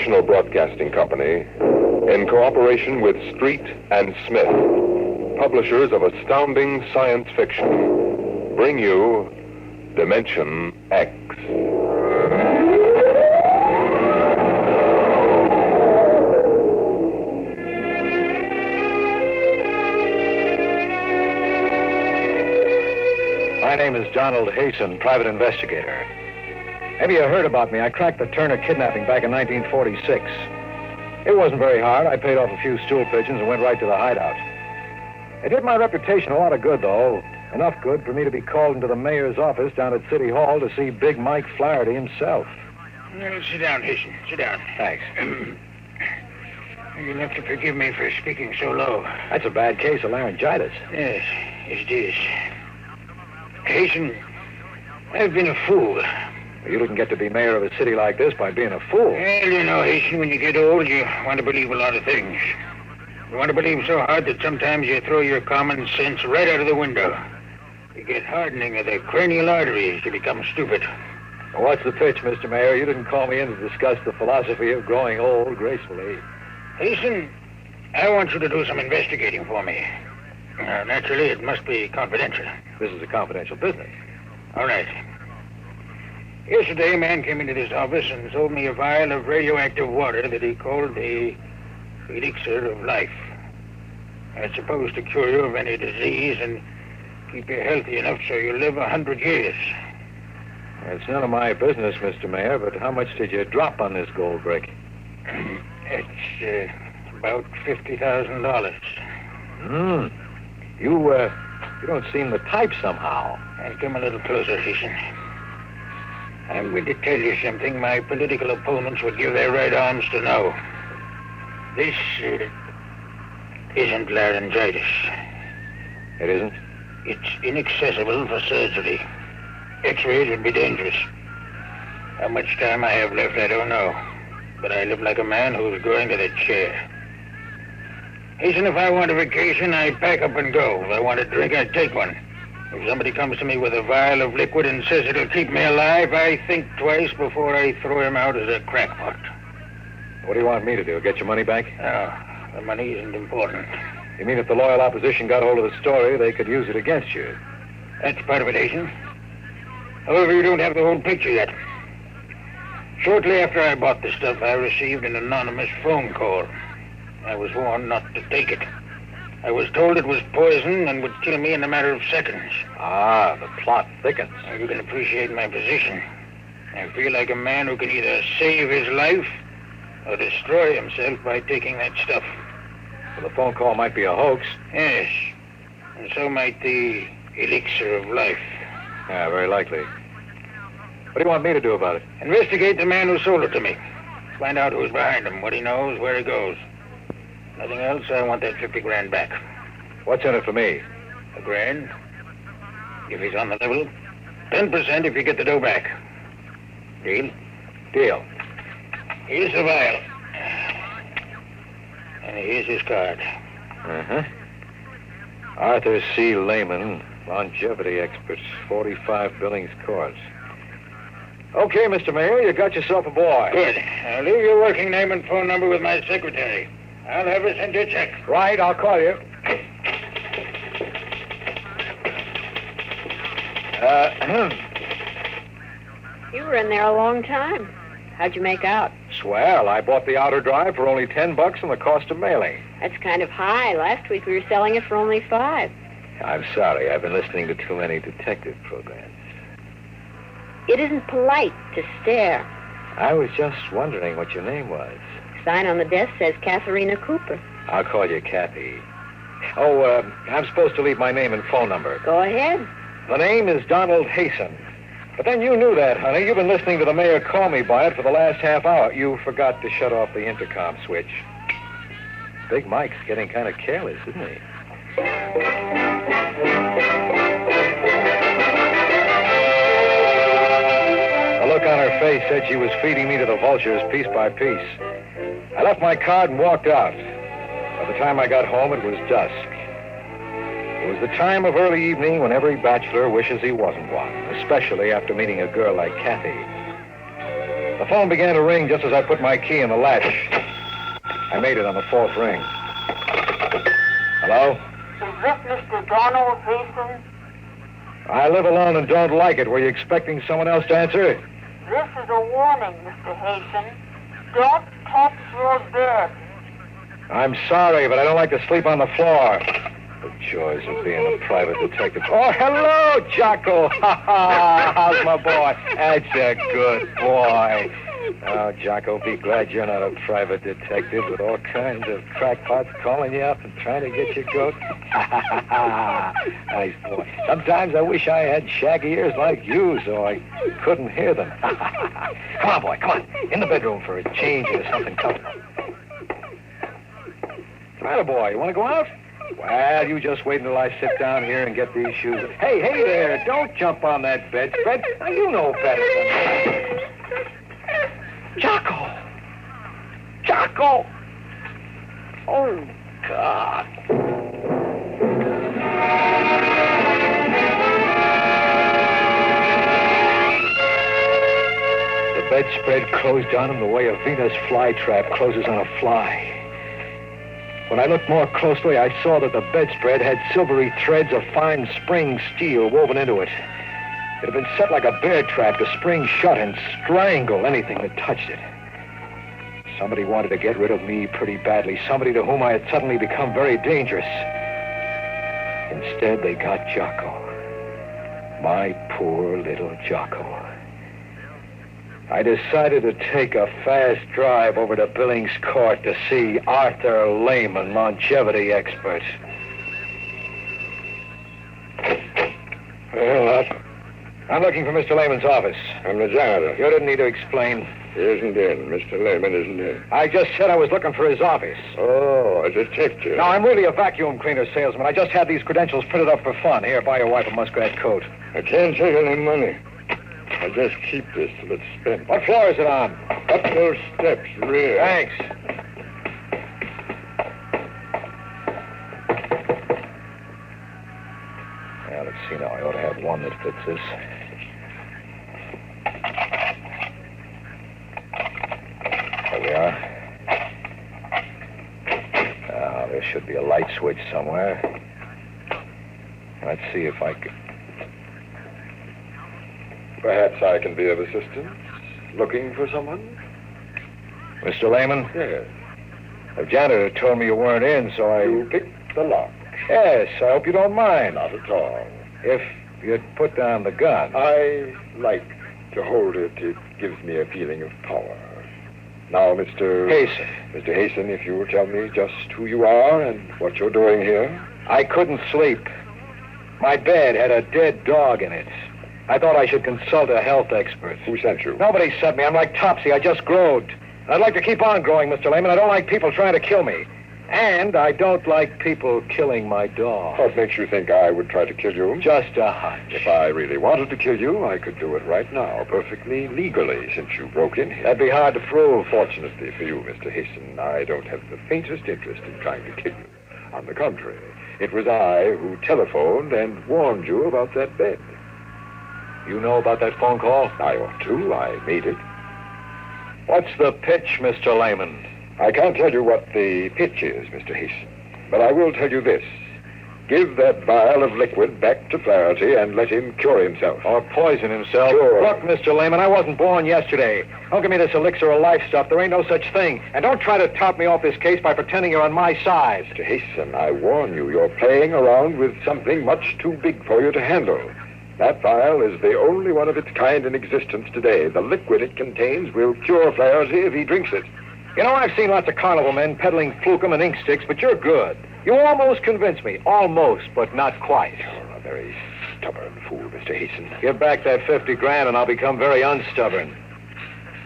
National Broadcasting Company, in cooperation with Street and Smith, publishers of astounding science fiction, bring you Dimension X. My name is Donald Hasten, private investigator. Maybe you heard about me. I cracked the Turner kidnapping back in 1946. It wasn't very hard. I paid off a few stool pigeons and went right to the hideout. It did my reputation a lot of good, though. Enough good for me to be called into the mayor's office down at City Hall to see Big Mike Flaherty himself. Well, sit down, Hasten. Sit down. Thanks. You'll have to forgive me for speaking so low. That's a bad case of laryngitis. Yes, it is. Hasten, I've been a fool. You didn't get to be mayor of a city like this by being a fool. Well, you know, Hasten, when you get old, you want to believe a lot of things. You want to believe so hard that sometimes you throw your common sense right out of the window. You get hardening of the cranial arteries. You become stupid. Well, what's the pitch, Mr. Mayor? You didn't call me in to discuss the philosophy of growing old gracefully. Hasten, I want you to do some investigating for me. Naturally, it must be confidential. This is a confidential business. All right. Yesterday, a man came into this office and sold me a vial of radioactive water that he called the elixir of life. It's supposed to cure you of any disease and keep you healthy enough so you live 100 years. It's none of my business, Mr. Mayor, but how much did you drop on this gold brick? It's about $50,000. You don't seem the type somehow. I'll come a little closer, Hasten. I'm going to tell you something my political opponents would give their right arms to know. This isn't laryngitis. It isn't? It's inaccessible for surgery. X-rays would be dangerous. How much time I have left, I don't know. But I live like a man who's going to the chair. Hasten, if I want a vacation, I pack up and go. If I want a drink, I take one. If somebody comes to me with a vial of liquid and says it'll keep me alive, I think twice before I throw him out as a crackpot. What do you want me to do, get your money back? No, the money isn't important. You mean if the loyal opposition got hold of the story, they could use it against you? That's part of it, Hasten. However, you don't have the whole picture yet. Shortly after I bought the stuff, I received an anonymous phone call. I was warned not to take it. I was told it was poison and would kill me in a matter of seconds. Ah, the plot thickens. You can appreciate my position. I feel like a man who can either save his life or destroy himself by taking that stuff. Well, the phone call might be a hoax. Yes, and so might the elixir of life. Yeah, very likely. What do you want me to do about it? Investigate the man who sold it to me. Find out who's behind him, what he knows, where he goes. Nothing else, I want that 50 grand back. What's in it for me? $1 grand. If he's on the level. 10% if you get the dough back. Deal? Deal. Here's the vial. And here's his card. Uh-huh. Arthur C. Lehman, longevity expert, 45 Billings Court. Okay, Mr. Mayor, you got yourself a boy. Good. I'll leave your working name and phone number with my secretary. I'll have her send you a check. Right, I'll call you. You were in there a long time. How'd you make out? Swell. I bought the outer drive for only $10 and the cost of mailing. That's kind of high. Last week we were selling it for only $5. I'm sorry. I've been listening to too many detective programs. It isn't polite to stare. I was just wondering what your name was. Sign on the desk says Katharina Cooper. I'll call you Kathy. Oh, I'm supposed to leave my name and phone number. Go ahead. The name is Donald Hasten. But then you knew that, honey. You've been listening to the mayor call me by it for the last half hour. You forgot to shut off the intercom switch. Big Mike's getting kind of careless, isn't he? The look on her face said she was feeding me to the vultures piece by piece. I left my card and walked out. By the time I got home, it was dusk. It was the time of early evening when every bachelor wishes he wasn't one, especially after meeting a girl like Kathy. The phone began to ring just as I put my key in the latch. I made it on the fourth ring. Hello? Is this Mr. Donald Hasten? I live alone and don't like it. Were you expecting someone else to answer? This is a warning, Mr. Hasten. Don't touch your bed. I'm sorry, but I don't like to sleep on the floor. The joys of being a private detective. Oh, hello, Jocko. How's my boy? That's a good boy. Oh, Jocko, be glad you're not a private detective with all kinds of crackpots calling you up and trying to get your goat. Nice boy. Sometimes I wish I had shaggy ears like you so I couldn't hear them. Come on, boy, come on. In the bedroom for a change or something coming. Come on, boy. You want to go out? Well, you just wait until I sit down here and get these shoes. Hey there, don't jump on that bedspread. Now, you know better than me. Jocko! Jocko! Oh, God. The bedspread closed on him the way a Venus flytrap closes on a fly. When I looked more closely, I saw that the bedspread had silvery threads of fine spring steel woven into it. It had been set like a bear trap to spring shut and strangle anything that touched it. Somebody wanted to get rid of me pretty badly, somebody to whom I had suddenly become very dangerous. Instead, they got Jocko. My poor little Jocko. I decided to take a fast drive over to Billings Court to see Arthur Lehman, longevity expert. Well, I'm looking for Mr. Lehman's office. I'm the janitor. You didn't need to explain. He isn't in. Mr. Lehman isn't in. I just said I was looking for his office. Oh, a detective. No, I'm really a vacuum cleaner salesman. I just had these credentials printed up for fun. Here, buy your wife a muskrat coat. I can't take any money. I'll just keep this till it's spent. What floor is it on? Up those steps, rear. Thanks. Now, let's see now. I ought to have one that fits this. There we are. Now, there should be a light switch somewhere. Let's see if I can... Perhaps I can be of assistance. Looking for someone? Mr. Lehman? Yes. The janitor told me you weren't in, so I... You picked the lock. Yes, I hope you don't mind. Not at all. If you'd put down the gun. I like to hold it. It gives me a feeling of power. Now, Mr. Hasten. Mr. Hasten, if you will tell me just who you are and what you're doing here. I couldn't sleep. My bed had a dead dog in it. I thought I should consult a health expert. Who sent you? Nobody sent me. I'm like Topsy. I just growed. I'd like to keep on growing, Mr. Lehman. I don't like people trying to kill me. And I don't like people killing my dog. What makes you think I would try to kill you? Just a hunch. If I really wanted to kill you, I could do it right now, perfectly legally, since you broke in here. That'd be hard to prove. Fortunately for you, Mr. Hasten, I don't have the faintest interest in trying to kill you. On the contrary, it was I who telephoned and warned you about that bed. You know about that phone call? I ought to. I made it. What's the pitch, Mr. Lehman? I can't tell you what the pitch is, Mr. Hasten, but I will tell you this. Give that vial of liquid back to Flaherty and let him cure himself. Or poison himself. Sure. Look, Mr. Lehman, I wasn't born yesterday. Don't give me this elixir of life stuff. There ain't no such thing. And don't try to top me off this case by pretending you're on my side. Mr. Hasten, I warn you, you're playing around with something much too big for you to handle. That vial is the only one of its kind in existence today. The liquid it contains will cure Flaherty if he drinks it. You know, I've seen lots of carnival men peddling flukum and ink sticks, but you're good. You almost convinced me. Almost, but not quite. You're a very stubborn fool, Mr. Hasten. Give back that 50 grand and I'll become very unstubborn.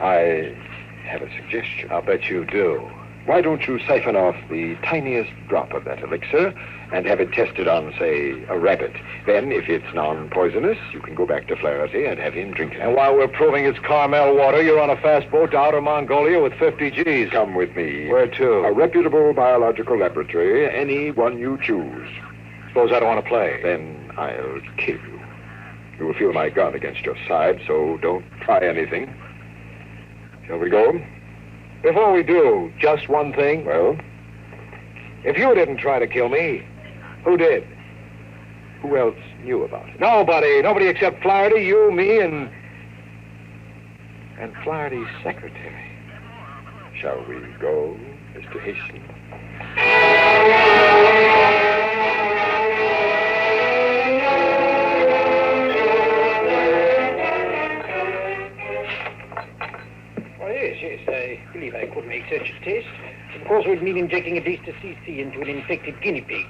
I have a suggestion. I'll bet you do. Why don't you siphon off the tiniest drop of that elixir and have it tested on, say, a rabbit? Then, if it's non-poisonous, you can go back to Flaherty and have him drink it. And while we're proving it's Carmel water, you're on a fast boat to outer Mongolia with 50 G's. Come with me. Where to? A reputable biological laboratory, any one you choose. Suppose I don't want to play. Then I'll kill you. You will feel my gun against your side, so don't try anything. Shall we go? Before we do, just one thing. Well, If you didn't try to kill me, who did? who else knew about it? Nobody. Nobody except Flaherty, you, me, and Flaherty's secretary. Shall we go, Mr. Hasten? Oh, yes. I believe I could make such a test. Of course, it would mean injecting a taste of CC into an infected guinea pig.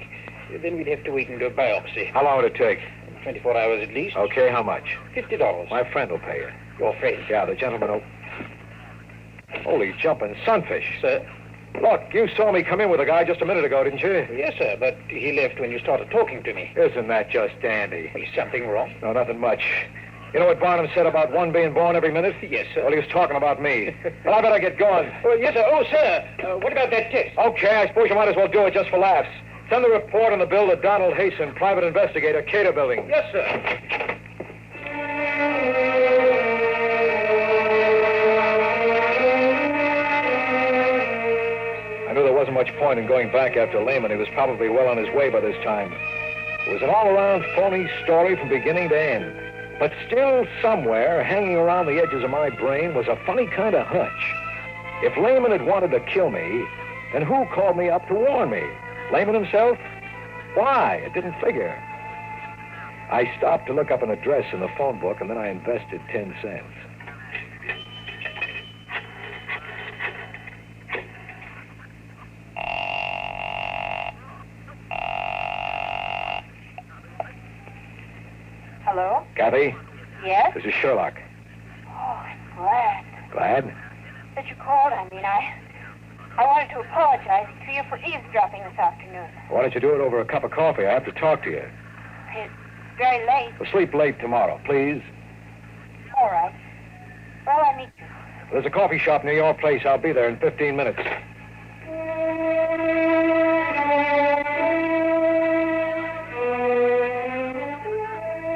Then we'd have to wait and do a biopsy. How long would it take? 24 hours at least. Okay, how much? $50. My friend will pay you. Your friend? Yeah, the gentleman who... Holy jumping sunfish. Sir? Look, you saw me come in with a guy just a minute ago, didn't you? Yes, sir, but he left when you started talking to me. Isn't that just dandy? Is something wrong? No, nothing much. You know what Barnum said about one being born every minute? Yes, sir. Well, he was talking about me. Well, I better get going. Oh, yes, sir. Oh, sir. What about that test? Okay, I suppose you might as well do it just for laughs. Send the report on the bill to Donald Hasten, private investigator, Cater Building. Yes, sir. I knew there wasn't much point in going back after Lehman. He was probably well on his way by this time. It was an all-around phony story from beginning to end. But still somewhere, hanging around the edges of my brain, was a funny kind of hunch. If Lehman had wanted to kill me, then who called me up to warn me? Lehman himself? Why? It didn't figure. I stopped to look up an address in the phone book, and then I invested 10 cents. Hello? Kathy, Yes? this is Sherlock. Oh, I'm glad Glad? that you called. I wanted to apologize to you for eavesdropping this afternoon. Why don't you do it over a cup of coffee? I have to talk to you. It's very late. We'll sleep late tomorrow, please. All right. Well, I meet you. There's a coffee shop near your place. I'll be there in 15 minutes.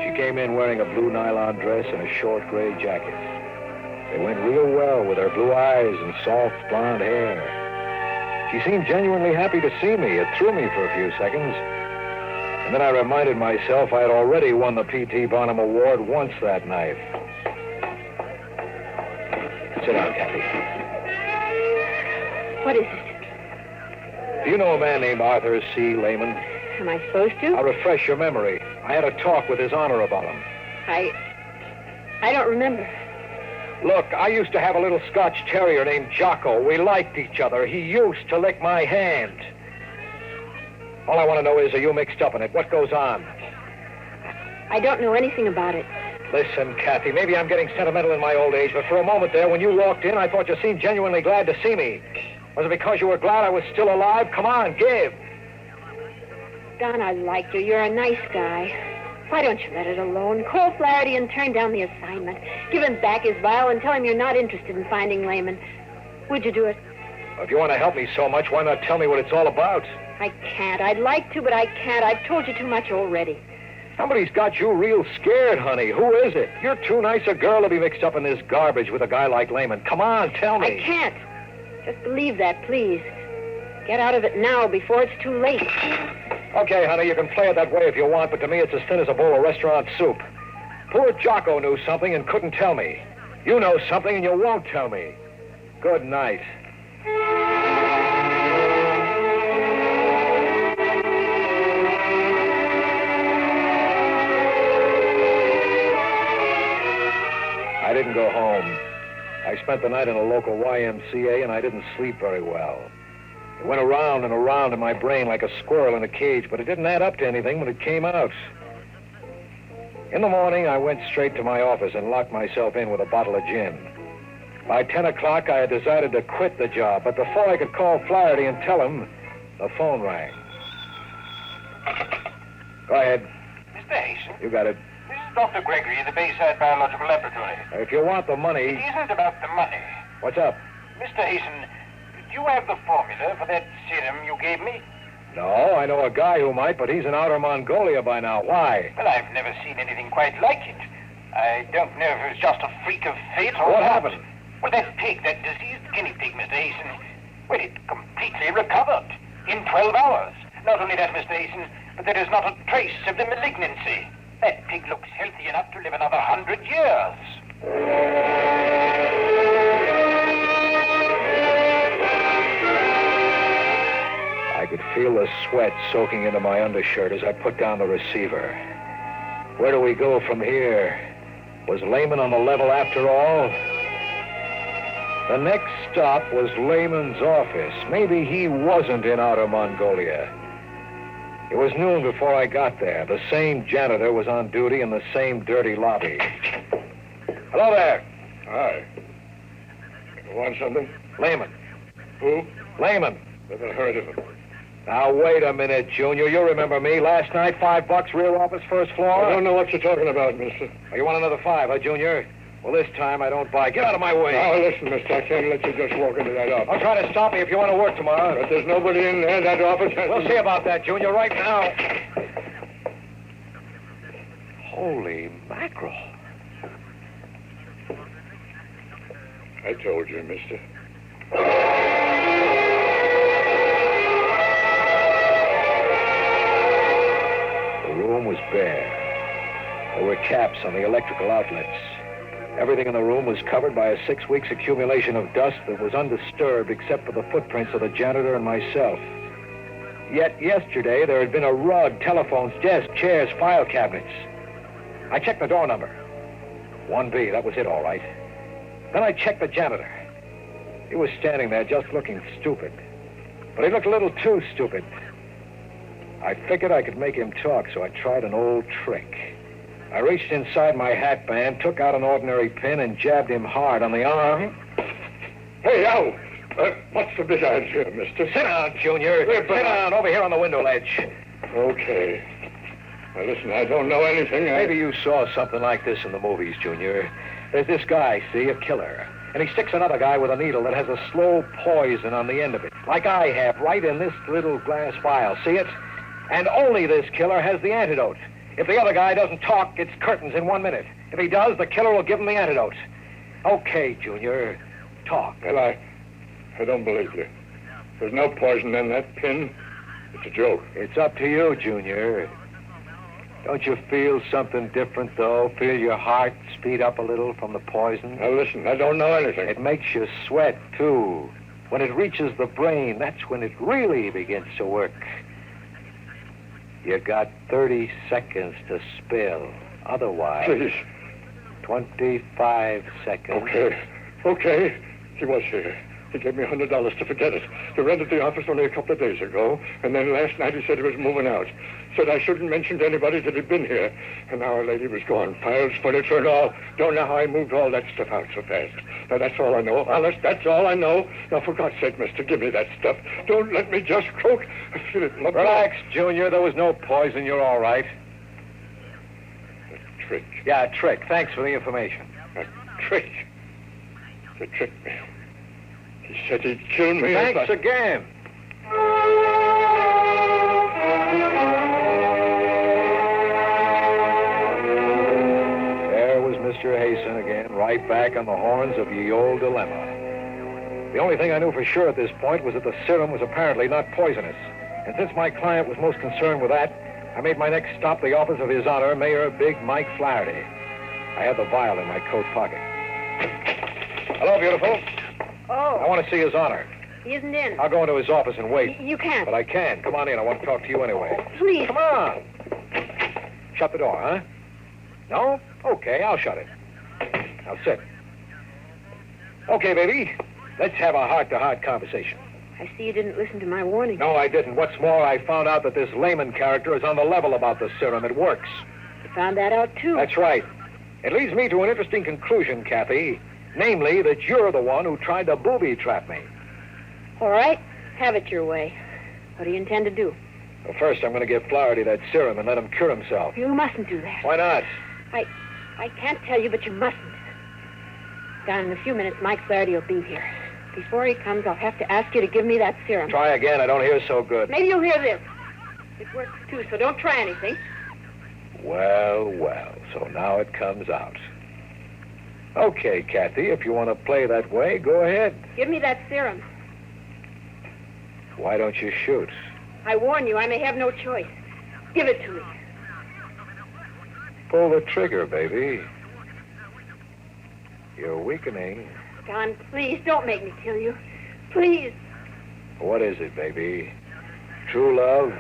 She came in wearing a blue nylon dress and a short gray jacket. They went real well with her blue eyes and soft blonde hair. She seemed genuinely happy to see me. It threw me for a few seconds. And then I reminded myself I had already won the P.T. Barnum Award once that night. Sit down, Kathy. What is it? Do you know a man named Arthur C. Lehman? Am I supposed to? I'll refresh your memory. I had a talk with His Honor about him. I don't remember. Look, I used to have a little Scotch terrier named Jocko. We liked each other. He used to lick my hand. All I want to know is, are you mixed up in it? What goes on? I don't know anything about it. Listen, Kathy, maybe I'm getting sentimental in my old age, but for a moment there, when you walked in, I thought you seemed genuinely glad to see me. Was it because you were glad I was still alive? Come on, give. Don, I liked you. You're a nice guy. Why don't you let it alone? Call Flaherty and turn down the assignment. Give him back his vial and tell him you're not interested in finding Lehman. Would you do it? If you want to help me so much, why not tell me what it's all about? I can't. I'd like to, but I can't. I've told you too much already. Somebody's got you real scared, honey. Who is it? You're too nice a girl to be mixed up in this garbage with a guy like Lehman. Come on, tell me. I can't. Just believe that, please. Get out of it now before it's too late. Okay, honey, you can play it that way if you want, but to me it's as thin as a bowl of restaurant soup. Poor Jocko knew something and couldn't tell me. You know something and you won't tell me. Good night. I didn't go home. I spent the night in a local YMCA, and I didn't sleep very well. It went around and around in my brain like a squirrel in a cage, but it didn't add up to anything when it came out. In the morning, I went straight to my office and locked myself in with a bottle of gin. By 10 o'clock, I had decided to quit the job, but before I could call Flaherty and tell him, the phone rang. Go ahead. Mr. Hasten, You got it. this is Dr. Gregory of the Bayside Biological Laboratory. If you want the It money, isn't about the money. what's up? Mr. Hasten, do you have the formula for that serum you gave me? No, I know a guy who might, but he's in outer Mongolia by now. Why? Well, I've never seen anything quite like it. I don't know if it was just a freak of fate or What not. happened? Well, that pig, that diseased guinea pig, Mr. Hasten, well, it completely recovered in 12 hours. Not only that, Mr. Hasten, but there is not a trace of the malignancy. That pig looks healthy enough to live another 100 years. I could feel the sweat soaking into my undershirt as I put down the receiver. Where do we go from here? Was Lehman on the level after all? The next stop was Lehman's office. Maybe he wasn't in Outer Mongolia. It was noon before I got there. The same janitor was on duty in the same dirty lobby. Hello there. Hi. You want something? Lehman. Who? Lehman. Never heard of him. Now, wait a minute, Junior. You remember me. Last night, $5, rear office, first floor. I don't know what you're talking about, mister. Oh, you want another $5, huh, Junior? Well, this time I don't buy. Get out of my way. Now, listen, mister, I can't let you just walk into that office. I'll try to stop me if you want to work tomorrow. But there's nobody in there. That office has... We'll see about that, Junior, right now. Holy mackerel. I told you, mister. The room was bare. There were caps on the electrical outlets. Everything in the room was covered by a 6 weeks accumulation of dust that was undisturbed except for the footprints of the janitor and myself. Yet yesterday there had been a rug, telephones, desks, chairs, file cabinets. I checked the door number. 1B, that was it, all right. Then I checked the janitor. He was standing there just looking stupid. But he looked a little too stupid. I figured I could make him talk, so I tried an old trick. I reached inside my hat band, took out an ordinary pin, and jabbed him hard on the arm. Hey, ow! What's the big idea, mister? Sit down, Junior. Sit down over here on the window ledge. Okay. Now, listen, I don't know anything. Maybe you saw something like this in the movies, Junior. There's this guy, see, a killer. And he sticks another guy with a needle that has a slow poison on the end of it, like I have, right in this little glass vial. See it? And only this killer has the antidote. If the other guy doesn't talk, it's curtains in 1 minute. If he does, the killer will give him the antidote. Okay, Junior, talk. Well, I don't believe you. There's no poison in that pin. It's a joke. It's up to you, Junior. Don't you feel something different, though? Feel your heart speed up a little from the poison? Now, listen, I don't know anything. It makes you sweat, too. When it reaches the brain, that's when it really begins to work. You got 30 seconds to spill. Otherwise... Please. 25 seconds. Okay. He was here. He gave me $100 to forget it. He rented the office only a couple of days ago, and then last night he said he was moving out. Said I shouldn't mention to anybody that he'd been here. And now our lady was gone. Files, furniture, and all. Don't know how he moved all that stuff out so fast. Now, that's all I know. Honest, that's all I know. Now, for God's sake, mister, give me that stuff. Don't let me just croak. I feel it in my blood. Relax, Junior. There was no poison. You're all right. A trick. Yeah, a trick. Thanks for the information. A trick. To trick me. He said he'd kill me. Thanks again. There was Mr. Hasten again, right back on the horns of ye old dilemma. The only thing I knew for sure at this point was that the serum was apparently not poisonous. And since my client was most concerned with that, I made my next stop the office of His Honor, Mayor Big Mike Flaherty. I had the vial in my coat pocket. Hello, beautiful. Oh. I want to see His Honor. He isn't in. I'll go into his office and wait. You can't. But I can. Come on in. I want to talk to you anyway. Please. Come on. Shut the door, huh? No? Okay, I'll shut it. Now sit. Okay, baby. Let's have a heart-to-heart conversation. I see you didn't listen to my warning. No, I didn't. What's more, I found out that this Lehman character is on the level about the serum. It works. You found that out, too. That's right. It leads me to an interesting conclusion, Kathy. Namely, that you're the one who tried to booby-trap me. All right. Have it your way. What do you intend to do? Well, first, I'm going to give Flaherty that serum and let him cure himself. You mustn't do that. Why not? I can't tell you, but you mustn't. Down in a few minutes, Mike Flaherty will be here. Before he comes, I'll have to ask you to give me that serum. Try again. I don't hear so good. Maybe you'll hear this. It works, too, so don't try anything. Well, so now it comes out. Okay, Kathy, if you want to play that way, go ahead. Give me that serum. Why don't you shoot? I warn you, I may have no choice. Give it to me. Pull the trigger, baby. You're weakening. Don, please, don't make me kill you. Please. What is it, baby? True love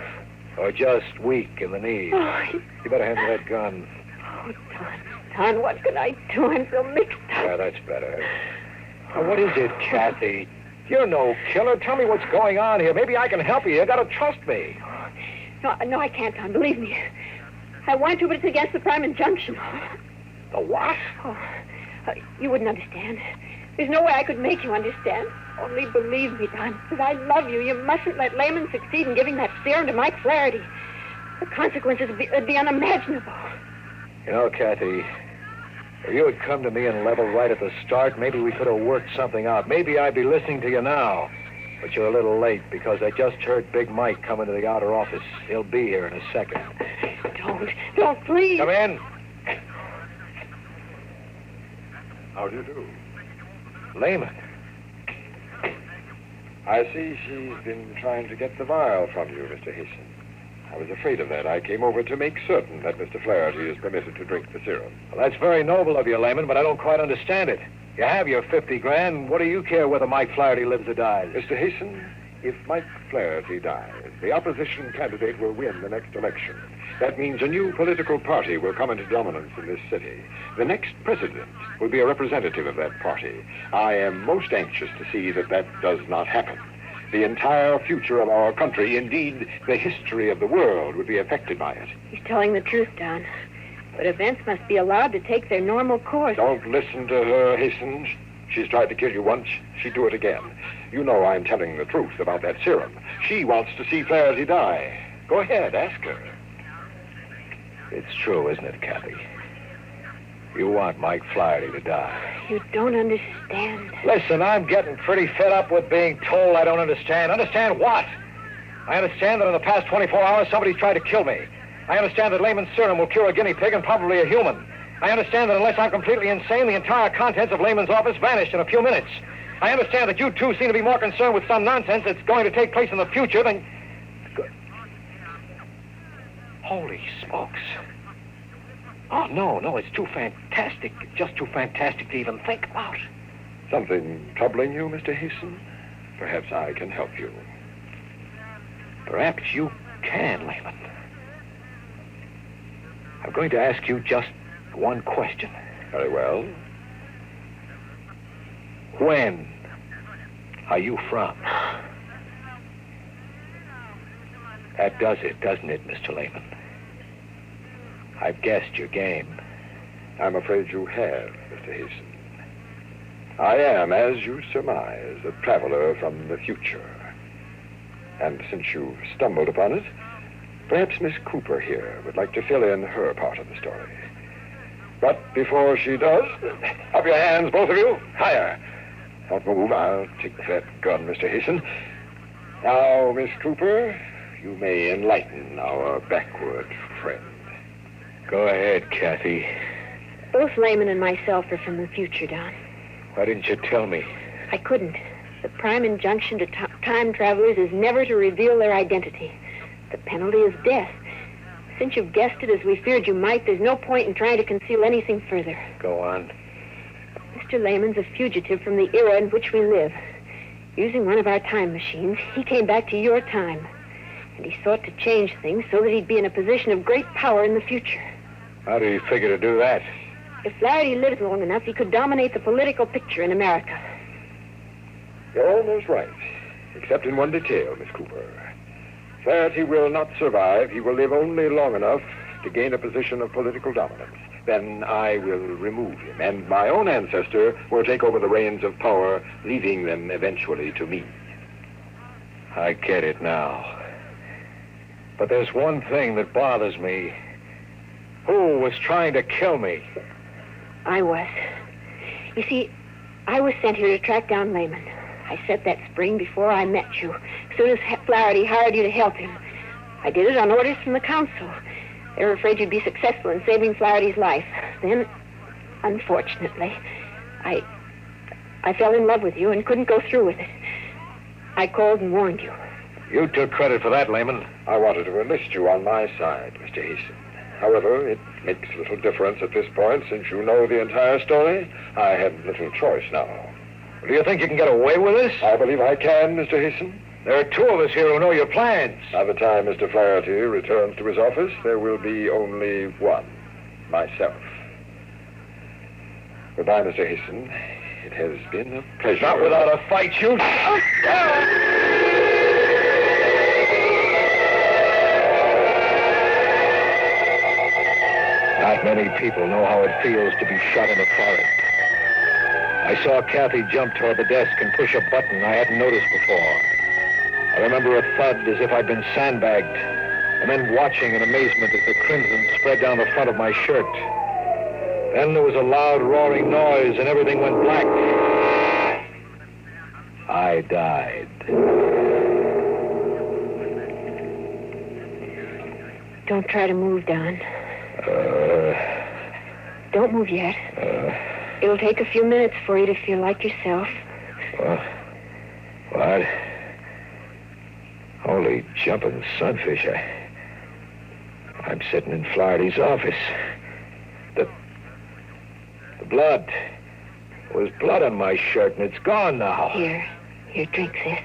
or just weak in the knees? Oh, You better hand me that gun. oh, Don, what can I do? I'm so mixed up. Yeah, that's better. Now, what is it, Kathy? You're no killer. Tell me what's going on here. Maybe I can help you. You gotta trust me. No, I can't, Don. Believe me. I want to, but it's against the prime injunction. The what? Oh, you wouldn't understand. There's no way I could make you understand. Only believe me, Don, because I love you. You mustn't let Lehman succeed in giving that serum to Mike Flaherty. The consequences would be unimaginable. You know, Kathy, if you had come to me and leveled right at the start, maybe we could have worked something out. Maybe I'd be listening to you now. But you're a little late because I just heard Big Mike come into the outer office. He'll be here in a second. Don't, please. Come in. How do you do? Lehman. I see she's been trying to get the vial from you, Mr. Hasten. I was afraid of that. I came over to make certain that Mr. Flaherty is permitted to drink the serum. Well, that's very noble of you, Lehman, but I don't quite understand it. You have your 50 grand. What do you care whether Mike Flaherty lives or dies? Mr. Hasten, if Mike Flaherty dies, the opposition candidate will win the next election. That means a new political party will come into dominance in this city. The next president will be a representative of that party. I am most anxious to see that that does not happen. The entire future of our country, indeed, the history of the world, would be affected by it. He's telling the truth, Don. But events must be allowed to take their normal course. Don't listen to her, Hasten. She's tried to kill you once. She'd do it again. You know I'm telling the truth about that serum. She wants to see Flaherty die. Go ahead, ask her. It's true, isn't it, Kathy? You want Mike Flaherty to die. You don't understand. Listen, I'm getting pretty fed up with being told I don't understand. Understand what? I understand that in the past 24 hours, somebody's tried to kill me. I understand that Lehman's serum will cure a guinea pig and probably a human. I understand that unless I'm completely insane, the entire contents of Lehman's office vanished in a few minutes. I understand that you two seem to be more concerned with some nonsense that's going to take place in the future than... Holy smokes. Oh, no, it's too fantastic. It's just too fantastic to even think about. Something troubling you, Mr. Hasten? Perhaps I can help you. Perhaps you can, Lehman. I'm going to ask you just one question. Very well. When are you from? That does it, doesn't it, Mr. Lehman? I've guessed your game. I'm afraid you have, Mr. Hasten. I am, as you surmise, a traveler from the future. And since you've stumbled upon it, perhaps Miss Cooper here would like to fill in her part of the story. But before she does, up your hands, both of you. Higher. Don't move. I'll take that gun, Mr. Hasten. Now, Miss Cooper, you may enlighten our backward friend. Go ahead, Kathy. Both Lehman and myself are from the future, Don. Why didn't you tell me? I couldn't. The prime injunction to time travelers is never to reveal their identity. The penalty is death. Since you've guessed it as we feared you might, there's no point in trying to conceal anything further. Go on. Mr. Lehman's a fugitive from the era in which we live. Using one of our time machines, he came back to your time. And he sought to change things so that he'd be in a position of great power in the future. How do you figure to do that? If Flaherty lives long enough, he could dominate the political picture in America. You're almost right, except in one detail, Miss Cooper. Flaherty will not survive. He will live only long enough to gain a position of political dominance. Then I will remove him, and my own ancestor will take over the reins of power, leaving them eventually to me. I get it now. But there's one thing that bothers me. Who was trying to kill me? I was. You see, I was sent here to track down Lehman. I set that spring before I met you, as soon as Flaherty hired you to help him. I did it on orders from the council. They were afraid you'd be successful in saving Flaherty's life. Then, unfortunately, I fell in love with you and couldn't go through with it. I called and warned you. You took credit for that, Lehman. I wanted to enlist you on my side, Mr. Hasten. However, it makes little difference at this point since you know the entire story. I have little choice now. Do you think you can get away with this? I believe I can, Mr. Hasten. There are two of us here who know your plans. By the time Mr. Flaherty returns to his office, there will be only one, myself. Goodbye, Mr. Hasten. It has been a pleasure. Not without a fight, you... Not many people know how it feels to be shot in the forehead. I saw Kathy jump toward the desk and push a button I hadn't noticed before. I remember a thud as if I'd been sandbagged, and then watching in amazement as the crimson spread down the front of my shirt. Then there was a loud roaring noise and everything went black. I died. Don't try to move, Don. Don't move yet. It'll take a few minutes for you to feel like yourself. What? Holy jumping sunfish. I'm sitting in Flaherty's office. The blood. There was blood on my shirt, and it's gone now. Here, drink this.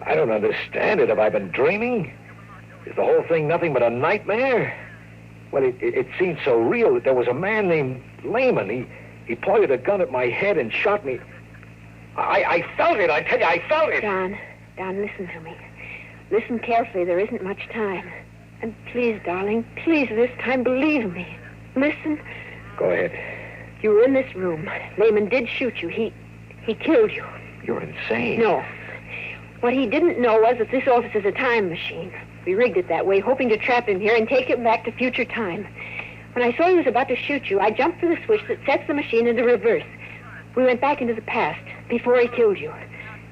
I don't understand it. Have I been dreaming? Is the whole thing nothing but a nightmare? Well, it seemed so real that there was a man named Lehman. He pointed a gun at my head and shot me. I felt it, I tell you, I felt it. Don, listen to me. Listen carefully. There isn't much time. And please, darling, please, this time, believe me. Listen. Go ahead. You were in this room. Lehman did shoot you. He killed you. You're insane. No. What he didn't know was that this office is a time machine. We rigged it that way, hoping to trap him here and take him back to future time. When I saw he was about to shoot you, I jumped for the switch that sets the machine into reverse. We went back into the past, before he killed you.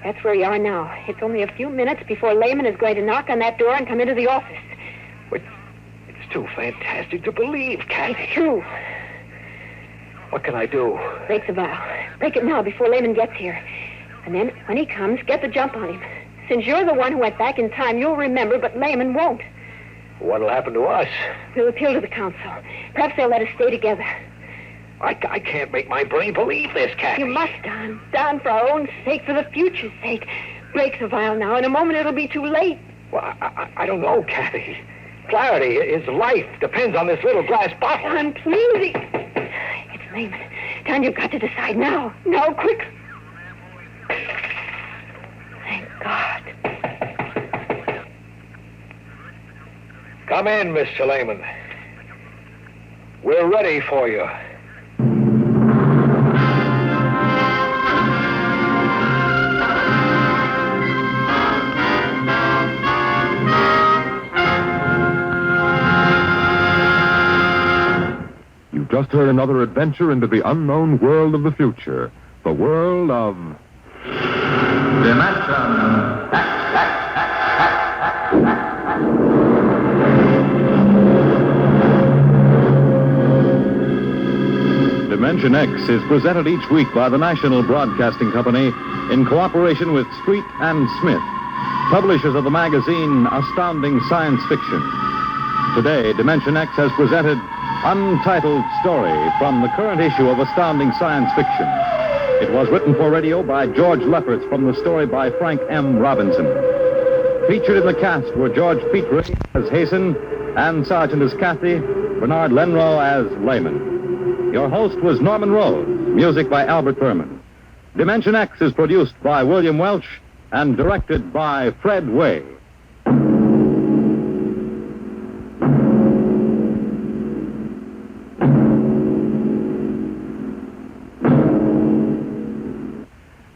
That's where you are now. It's only a few minutes before Lehman is going to knock on that door and come into the office. But it's too fantastic to believe, Kathy. It's true. What can I do? Break the vow. Break it now before Lehman gets here. And then, when he comes, get the jump on him. Since you're the one who went back in time, you'll remember, but Lehman won't. What'll happen to us? We'll appeal to the council. Perhaps they'll let us stay together. I can't make my brain believe this, Kathy. You must, Don. Don, for our own sake, for the future's sake. Break the vial now. In a moment, it'll be too late. Well, I don't know, Kathy. Flaherty, his life depends on this little glass bottle. Don, please. It's Lehman. Don, you've got to decide now. Now, quick. Thank God. Come in, Mr. Lehman. We're ready for you. You've just heard another adventure into the unknown world of the future. The world of... Dimension X is presented each week by the National Broadcasting Company in cooperation with Street and Smith, publishers of the magazine Astounding Science Fiction. Today, Dimension X has presented Untitled Story from the current issue of Astounding Science Fiction. It was written for radio by George Lefferts from the story by Frank M. Robinson. Featured in the cast were George Petrie as Hasten, Ann Sargent as Kathy, Bernard Lenrow as Lehman. Your host was Norman Rose, music by Albert Thurman. Dimension X is produced by William Welch and directed by Fred Way.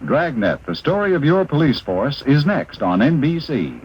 Dragnet, the story of your police force, is next on NBC.